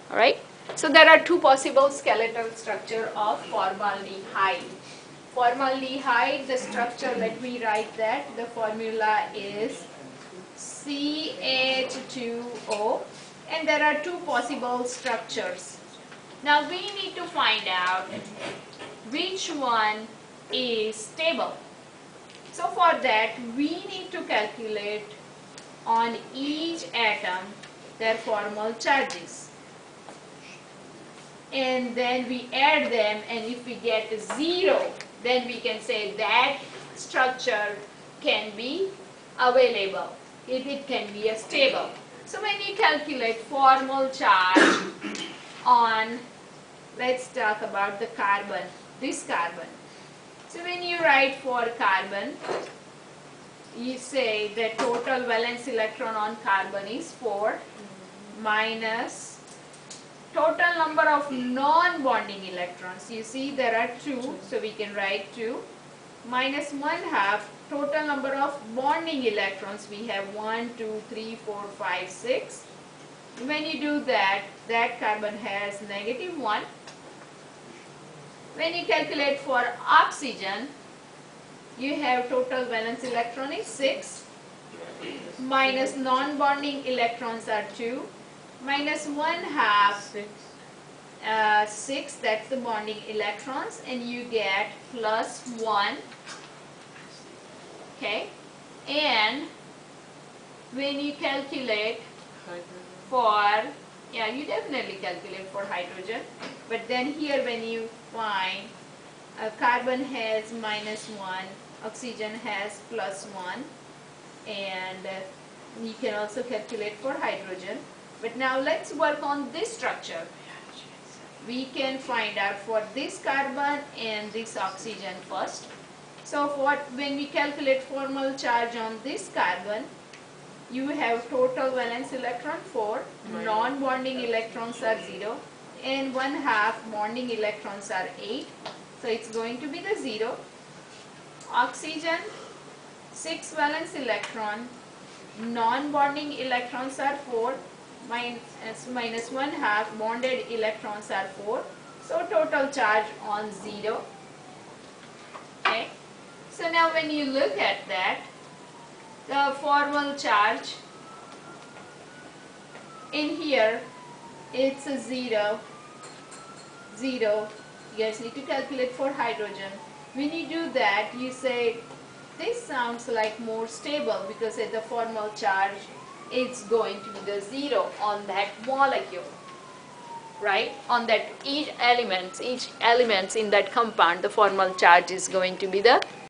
Alright, so there are two possible skeletal structure of formaldehyde. Formaldehyde, the structure, let me write that, the formula is CH2O, and there are two possible structures. Now we need to find out which one is stable. So for that we need to calculate on each atom their formal charges, and then we add them, and if we get 0, then we can say that structure can be available, it can be a stable. So when you calculate formal charge on, let's talk about the carbon, this carbon. So when you write for carbon, you say the total valence electron on carbon is 4 minus total number of non-bonding electrons. You see there are 2, so we can write 2 minus 1/2 total number of bonding electrons. We have 1, 2, 3, 4, 5, 6. When you do that, that carbon has -1. When you calculate for oxygen, you have total valence electron is 6 minus non-bonding electrons are 2 minus 1/2 6, that's the bonding electrons, and you get plus 1. Okay, and when you calculate for, yeah, you definitely calculate for hydrogen, but then here when you find carbon has -1, oxygen has +1, and you can also calculate for hydrogen. But now let's work on this structure. We can find out for this carbon and this oxygen first. So when we calculate formal charge on this carbon, you have total valence electron 4, non-bonding electrons are 0, and 1/2 bonding electrons are 8. So it's going to be the 0. Oxygen, 6 valence electron, non-bonding electrons are 4, minus 1/2 bonded electrons are 4. So total charge on 0. Okay. So now when you look at that, the formal charge in here, it's a 0, 0. You guys need to calculate for hydrogen. When you do that, you say this sounds like more stable because at the formal charge it's going to be the 0 on that molecule, right? On that each elements in that compound, the formal charge is going to be the